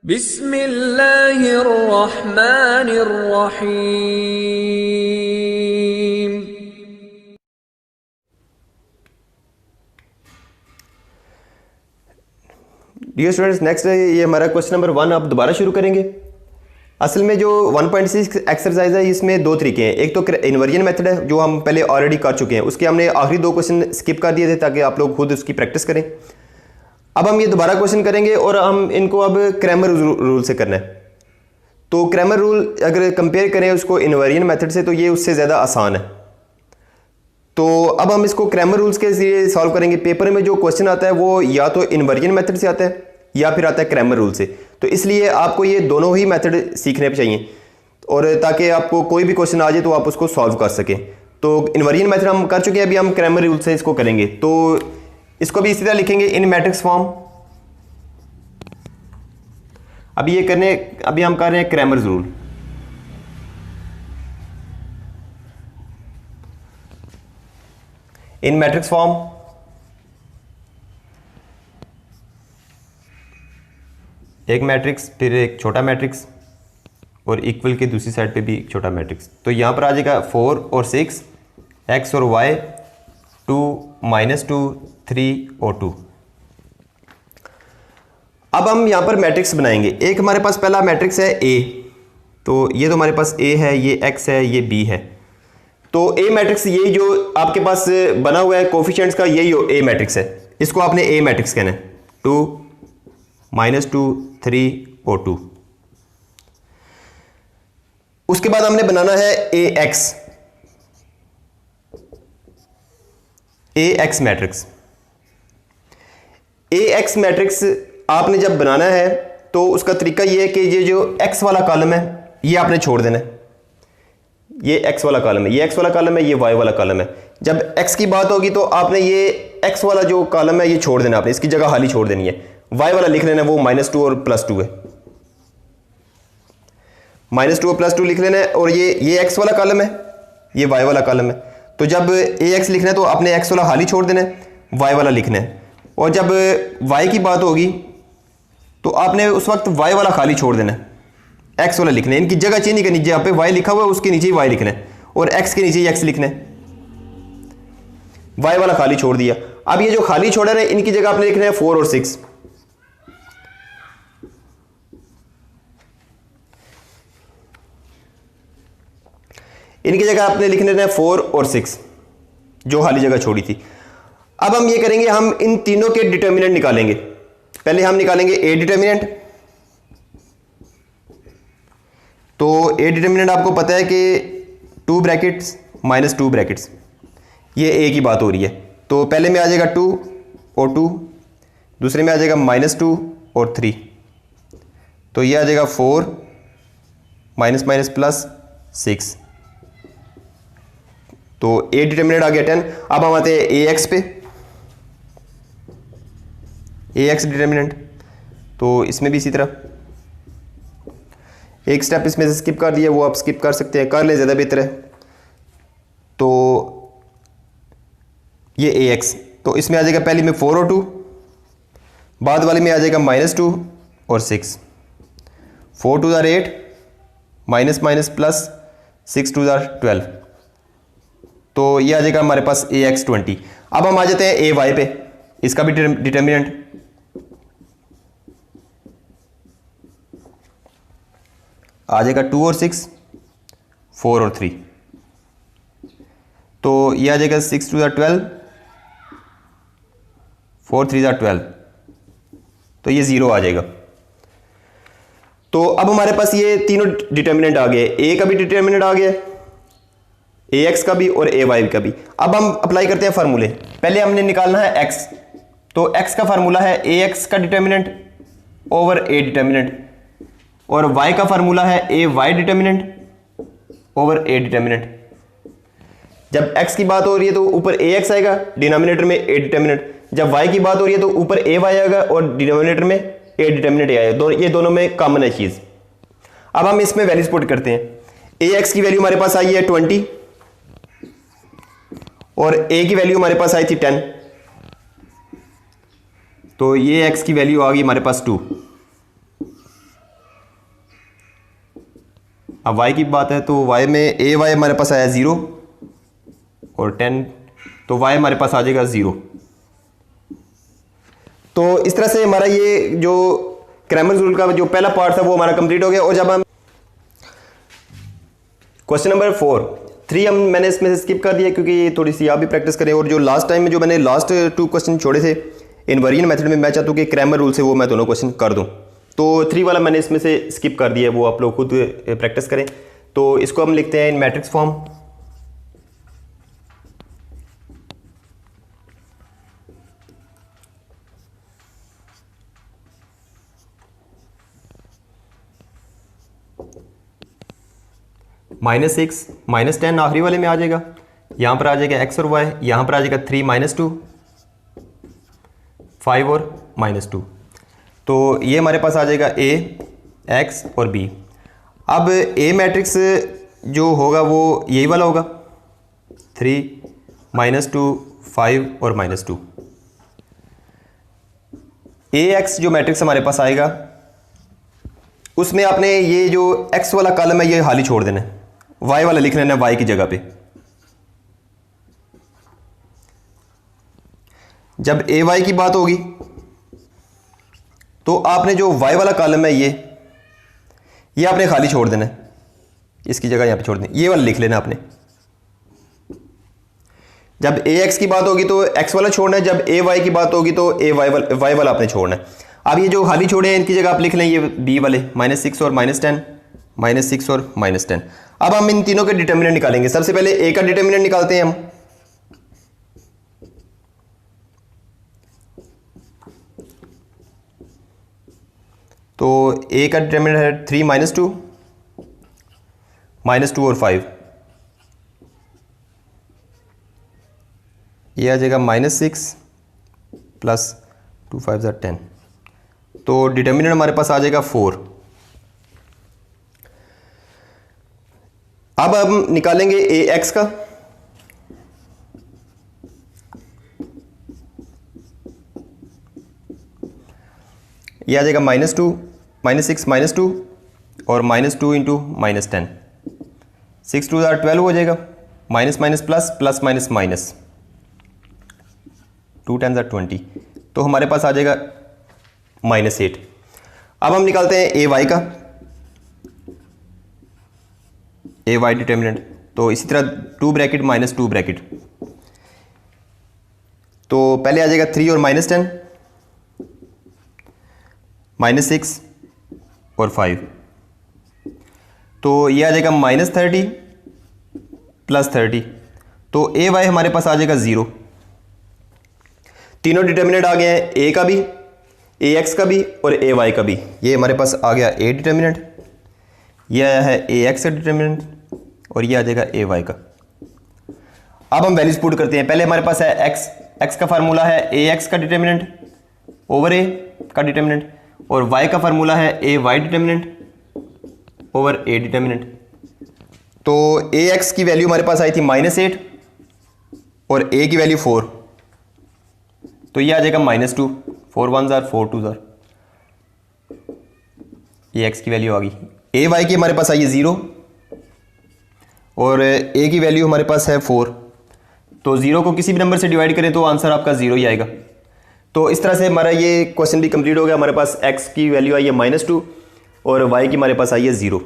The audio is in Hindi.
बिस्मिल्लाहिर्रहमानिर्रहीम। डियर स्टूडेंट्स, नेक्स्ट ये हमारा क्वेश्चन नंबर 1 आप दोबारा शुरू करेंगे। असल में जो 1.6 एक्सरसाइज है इसमें दो तरीके हैं। एक तो इन्वर्जन मेथड है जो हम पहले ऑलरेडी कर चुके हैं, उसके हमने आखिरी दो क्वेश्चन स्किप कर दिए थे ताकि आप लोग खुद उसकी प्रैक्टिस करें। अब हम ये दोबारा क्वेश्चन करेंगे और हम इनको अब क्रैमर रूल से करना है। तो क्रैमर रूल अगर कंपेयर करें उसको इन्वर्जन मेथड से तो ये उससे ज़्यादा आसान है। तो अब हम इसको क्रैमर रूल्स के जरिए सॉल्व करेंगे। पेपर में जो क्वेश्चन आता है वो या तो इन्वर्जन मेथड से आता है या फिर आता है क्रैमर रूल से। तो इसलिए आपको ये दोनों ही मेथड सीखने चाहिए और ताकि आपको कोई भी क्वेश्चन आ जाए तो आप उसको सॉल्व कर सकें। तो इन्वर्जन मेथड हम कर चुके हैं, अभी हम क्रैमर रूल से इसको करेंगे। तो इसको भी इसी तरह लिखेंगे इन मैट्रिक्स फॉर्म। अभी हम कर रहे हैं क्रैमर रूल। इन मैट्रिक्स फॉर्म एक मैट्रिक्स, फिर एक छोटा मैट्रिक्स और इक्वल के दूसरी साइड पे भी एक छोटा मैट्रिक्स। तो यहाँ पर आ जाएगा 4 और 6, x और y, 2, -2, 3 और 2। अब हम यहाँ पर मैट्रिक्स बनाएंगे। एक हमारे पास पहला मैट्रिक्स है A। तो ये तो हमारे पास A है, ये x है, ये B है। तो A मैट्रिक्स यही जो आपके पास बना हुआ है कोफिशिएंट्स का, यही A मैट्रिक्स है। इसको आपने A मैट्रिक्स कहना है। 2, -2, 3 और 2। उसके बाद हमने बनाना है AX मैट्रिक्स। AX मैट्रिक्स आपने जब बनाना है तो उसका तरीका ये है कि ये जो X वाला कॉलम है ये आपने छोड़ देना है। ये X वाला कॉलम है, ये X वाला कॉलम है, ये Y वाला कॉलम है। जब X की बात होगी तो आपने ये X वाला जो कॉलम है ये छोड़ देना, आपने इसकी जगह खाली छोड़ देनी है। Y वाला लिख लेना है, वो -2 और +2 है। -2 और +2 लिख लेना है। और ये X वाला कॉलम है, ये Y वाला कॉलम है। तो जब AX लिखना है तो आपने X वाला खाली छोड़ देना है, Y वाला लिखना है। और जब Y की बात होगी तो आपने उस वक्त Y वाला खाली छोड़ देना है, X वाला लिखना है। इनकी जगह चेंज नहीं करनी। जहाँ पे Y लिखा हुआ है उसके नीचे ही Y लिखना है और X के नीचे ही X लिखना है। Y वाला खाली छोड़ दिया। अब ये जो खाली छोड़ा है इनकी जगह आपने लिखना है 4 और 6। इनकी जगह आपने लिख लेना है 4 और 6 जो खाली जगह छोड़ी थी। अब हम ये करेंगे, हम इन तीनों के डिटर्मिनेंट निकालेंगे। पहले हम निकालेंगे A डिटर्मिनेंट। तो A डिटर्मिनेंट आपको पता है कि 2 ब्रैकेट्स -2 ब्रैकेट्स, ये A की बात हो रही है। तो पहले में आ जाएगा 2 और 2, दूसरे में आ जाएगा -2 और 3। तो ये आ जाएगा 4 - +6। तो A डिटर्मिनेंट आ गया 10। अब हम आते हैं AX पे। AX डिटर्मिनेंट, तो इसमें भी इसी तरह एक स्टेप इसमें से स्किप कर दिया, वो आप स्किप कर सकते हैं, कर लें ज़्यादा बेहतर है। तो ये AX, तो इसमें आ जाएगा पहली में 4 और 2, बाद वाले में आ जाएगा -2 और 6। 4 2 = 8, -+ 6 2 = 12। तो ये आ जाएगा हमारे पास AX 20। अब हम आ जाते हैं AY पे। इसका भी डिटर्मिनेंट आ जाएगा 2 और 6, 4 और 3। तो ये आ जाएगा 6 2 = 12, 4 3 = 12। तो ये 0 आ जाएगा। तो अब हमारे पास ये तीनों डिटर्मिनेंट आ गए। A का भी डिटर्मिनेंट आ गया, AX का भी और AY का भी। अब हम अप्लाई करते हैं फार्मूले। पहले हमने निकालना है X। तो X का फार्मूला है AX का डिटर्मिनेंट ओवर A डिटर्मिनेंट, और Y का फार्मूला है AY determinant over A determinant. जब X की बात हो रही है तो ऊपर AX आएगा, डिनोमिनेटर में A डिटर्मिनेंट। जब Y की बात हो रही है तो ऊपर AY आएगा और डिनोमिनेटर में A डिटर्मिनेंट आएगा। ये दोनों में कॉमन है चीज़। अब हम इसमें वैल्यूज पुट करते हैं। AX की वैल्यू हमारे पास आई है 20 और A की वैल्यू हमारे पास आई थी 10। तो ये X की वैल्यू आ गई हमारे पास 2। अब y की बात है तो y में ए वाई हमारे पास आया 0 और 10, तो y हमारे पास आ जाएगा 0। तो इस तरह से हमारा ये जो क्रैमर्स रूल का जो पहला पार्ट था वो हमारा कंप्लीट हो गया। और जब हम क्वेश्चन नंबर 3 मैंने इसमें से स्किप कर दिया क्योंकि ये थोड़ी सी आप भी प्रैक्टिस करें। और जो लास्ट टाइम में जो मैंने लास्ट 2 क्वेश्चन छोड़े थे इनवेरिएंट मेथड में, मैं चाहता हूँ कि क्रैमर रूल से वो मैं दोनों क्वेश्चन कर दूँ। तो 3 वाला मैंने इसमें से स्किप कर दिया है, वो आप लोग खुद प्रैक्टिस करें। तो इसको हम लिखते हैं इन मैट्रिक्स फॉर्म। -6 -10 आखिरी वाले में आ जाएगा, यहाँ पर आ जाएगा x और y, यहाँ पर आ जाएगा 3 -2 5 और -2। तो ये हमारे पास आ जाएगा a x और b। अब a मैट्रिक्स जो होगा वो यही वाला होगा 3 -2 5 और -2। ax जो मैट्रिक्स हमारे पास आएगा उसमें आपने ये जो x वाला कॉलम है ये खाली छोड़ देना है, y वाला लिख लेना है y की जगह पे। जब ए वाई की बात होगी तो आपने जो y वाला कॉलम है ये आपने खाली छोड़ देना है, इसकी जगह यहाँ पे छोड़ देना, ये वाला लिख लेना आपने। जब ए एक्स की बात होगी तो x वाला छोड़ना है, जब ए वाई की बात होगी तो ए वाई वाला आपने छोड़ना है। अब ये जो खाली छोड़े हैं इनकी जगह आप लिख लें ये b वाले -6 और -10 -6 और -10। अब हम इन तीनों के डिटर्मिनेंट निकालेंगे। सबसे पहले a का डिटर्मिनेंट निकालते हैं हम। तो a का डिटर्मिनेंट है 3 -2 -2 और 5, ये आ जाएगा -6 प्लस 2 5 10। तो डिटर्मिनेंट हमारे पास आ जाएगा 4। अब हम निकालेंगे ए एक्स का। ये आ जाएगा -2 -6 -2 और -2 इंटू -10, 6 2 12 हो जाएगा, minus minus plus plus minus minus, 2 10 20। तो हमारे पास आ जाएगा -8। अब हम निकालते हैं ए वाई का, ए वाई डिटर्मिनेंट। तो इसी तरह 2 ब्रैकेट -2 ब्रैकेट, तो पहले आ जाएगा 3 और -10 -6 और 5, तो ये आ जाएगा -30 प्लस 30। तो ए वाई हमारे पास आ जाएगा 0। तीनों डिटर्मिनेंट आ गए हैं, ए का भी, ए एक्स का भी और ए वाई का भी। ये हमारे पास आ गया ए डिटर्मिनेंट, ये आया है ए एक्स का डिटर्मिनेंट और ये आ जाएगा ए वाई का। अब हम वैल्यूज पुट करते हैं। पहले हमारे पास है एक्स, एक्स का फार्मूला है ए एक्स का डिटर्मिनेंट ओवर ए का डिटर्मिनेंट, और वाई का फार्मूला है A Y determinant over A determinant. तो ए एक्स की वैल्यू हमारे पास आई थी -8 और ए की वैल्यू 4, तो ये आ जाएगा -2, 4 1 4 2, ये एक्स की वैल्यू आ गई। ए वाई की हमारे पास आई है 0 और ए की वैल्यू हमारे पास है 4, तो 0 को किसी भी नंबर से डिवाइड करें तो आंसर आपका 0 ही आएगा। तो इस तरह से हमारा ये क्वेश्चन भी कंप्लीट हो गया। हमारे पास x की वैल्यू आई है -2 और y की हमारे पास आई है 0।